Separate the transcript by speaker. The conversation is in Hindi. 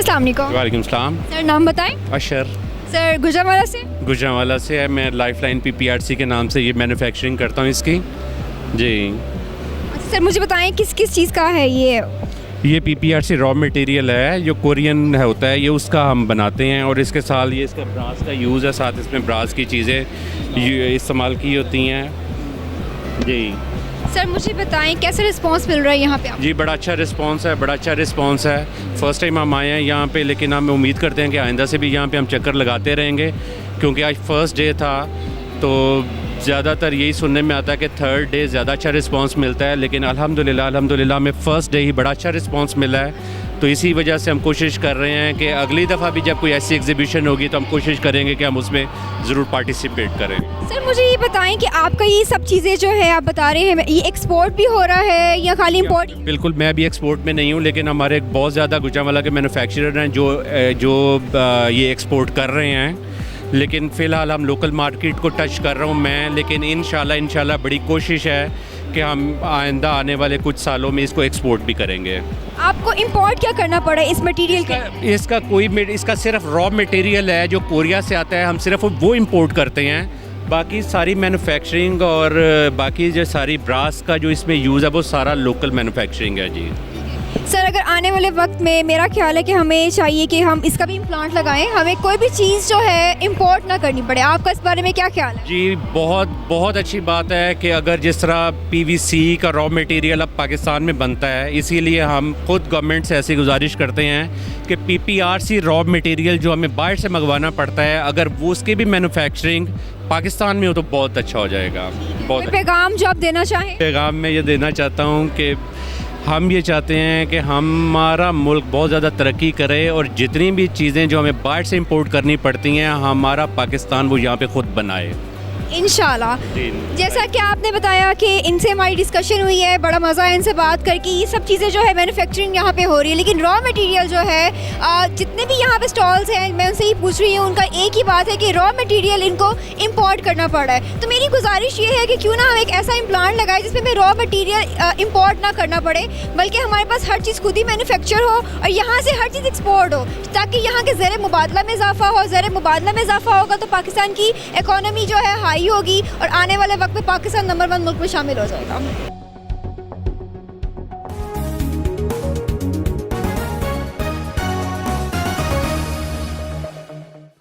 Speaker 1: अस्सलाम वालेकुम।
Speaker 2: वालेकुम सलाम।
Speaker 1: सर नाम बताएं।
Speaker 2: अशर
Speaker 1: सर गुजरांवाला से।
Speaker 2: गुजरांवाला से है। मैं लाइफलाइन पीपीआरसी के नाम से ये मैन्युफैक्चरिंग करता हूँ इसकी जी।
Speaker 1: अच्छा सर मुझे बताएं किस किस चीज़ का है ये
Speaker 2: पीपीआरसी रॉ मटेरियल है जो कोरियन होता है, ये उसका हम बनाते हैं और इसके साथ ये इसका ब्रास का यूज़ है, साथ इसमें ब्रास की चीज़ें ये इस्तेमाल की होती हैं जी।
Speaker 1: सर मुझे बताएं कैसा रिस्पांस मिल रहा है यहाँ पे आप?
Speaker 2: जी बड़ा अच्छा रिस्पांस है, बड़ा अच्छा रिस्पांस है। फ़र्स्ट टाइम हम आए हैं यहाँ पे, लेकिन हम उम्मीद करते हैं कि आइंदा से भी यहाँ पे हम चक्कर लगाते रहेंगे, क्योंकि आज फ़र्स्ट डे था तो ज़्यादातर यही सुनने में आता है कि थर्ड डे ज़्यादा अच्छा रिस्पांस मिलता है, लेकिन अल्हम्दुलिल्लाह हमें फ़र्स्ट डे ही बड़ा अच्छा रिस्पांस मिला है। तो इसी वजह से हम कोशिश कर रहे हैं कि अगली दफ़ा भी जब कोई ऐसी एग्जीबिशन होगी तो हम कोशिश करेंगे कि हम उसमें ज़रूर पार्टिसिपेट करें।
Speaker 1: सर मुझे ये बताएं कि आपका ये सब चीज़ें जो है आप बता रहे हैं ये एक्सपोर्ट भी हो रहा है या खाली इंपोर्ट?
Speaker 2: बिल्कुल, मैं भी एक्सपोर्ट में नहीं हूँ, लेकिन हमारे बहुत ज़्यादा गुजरांवाला के मैन्युफैक्चरर हैं जो ये एक्सपोर्ट कर रहे हैं, लेकिन फ़िलहाल हम लोकल मार्केट को टच कर रहा हूँ मैं, लेकिन इंशाल्लाह बड़ी कोशिश है कि हम आइंदा आने वाले कुछ सालों में इसको एक्सपोर्ट भी करेंगे।
Speaker 1: आपको इंपोर्ट क्या करना पड़ा इस मटेरियल के?
Speaker 2: इसका सिर्फ रॉ मटेरियल है जो कोरिया से आता है, हम सिर्फ वो इंपोर्ट करते हैं। बाकी सारी मैन्युफैक्चरिंग और बाकी जो सारी ब्रास का जो इसमें यूज़ है वो सारा लोकल मैन्युफैक्चरिंग है जी।
Speaker 1: सर अगर आने वाले वक्त में मेरा ख्याल है कि हमें चाहिए कि हम इसका भी इम्प्लांट लगाएं, हमें कोई भी चीज़ जो है इंपोर्ट ना करनी पड़े, आपका इस बारे में क्या ख्याल है?
Speaker 2: जी बहुत अच्छी बात है कि अगर जिस तरह पीवीसी का रॉ मटेरियल अब पाकिस्तान में बनता है, इसीलिए हम खुद गवर्नमेंट से ऐसी गुजारिश करते हैं कि पीपीआरसी रॉ मटेरियल जो हमें बाहर से मंगवाना पड़ता है, अगर वो उसकी भी मैन्युफैक्चरिंग पाकिस्तान में हो तो बहुत अच्छा हो जाएगा। बहुत
Speaker 1: पैगाम जो आप देना चाहें?
Speaker 2: पैगाम मैं ये देना चाहता हूँ कि हम ये चाहते हैं कि हमारा मुल्क बहुत ज़्यादा तरक्की करे और जितनी भी चीज़ें जो हमें बाहर से इंपोर्ट करनी पड़ती हैं, हमारा पाकिस्तान वो यहाँ पे खुद बनाए
Speaker 1: इंशाल्लाह। जैसा कि आपने बताया कि इनसे हमारी डिस्कशन हुई है, बड़ा मज़ा है इनसे बात करके। ये सब चीज़ें जो है मैन्युफैक्चरिंग यहाँ पे हो रही है, लेकिन रॉ मटेरियल जो है जितने भी यहाँ पे स्टॉल्स हैं मैं उनसे ही पूछ रही हूँ, उनका एक ही बात है कि रॉ मटेरियल इनको इंपोर्ट करना पड़ा है। तो मेरी गुजारिश ये है कि क्यों ना हम एक ऐसा इम्प्लांट लगाए जिसमें हमें रॉ मटीरियल इंपोर्ट ना करना पड़े, बल्कि हमारे पास हर चीज़ खुद ही मैन्युफैक्चर हो और यहाँ से हर चीज़ एक्सपोर्ट हो, ताकि यहाँ के ज़र मुबादला में इजाफा हो। ज़र मुबादला में इजाफा होगा तो पाकिस्तान की इकॉनमी जो है हाई होगी और आने वाले वक्त में पाकिस्तान नंबर 1 मुल्क में शामिल हो जाएगा।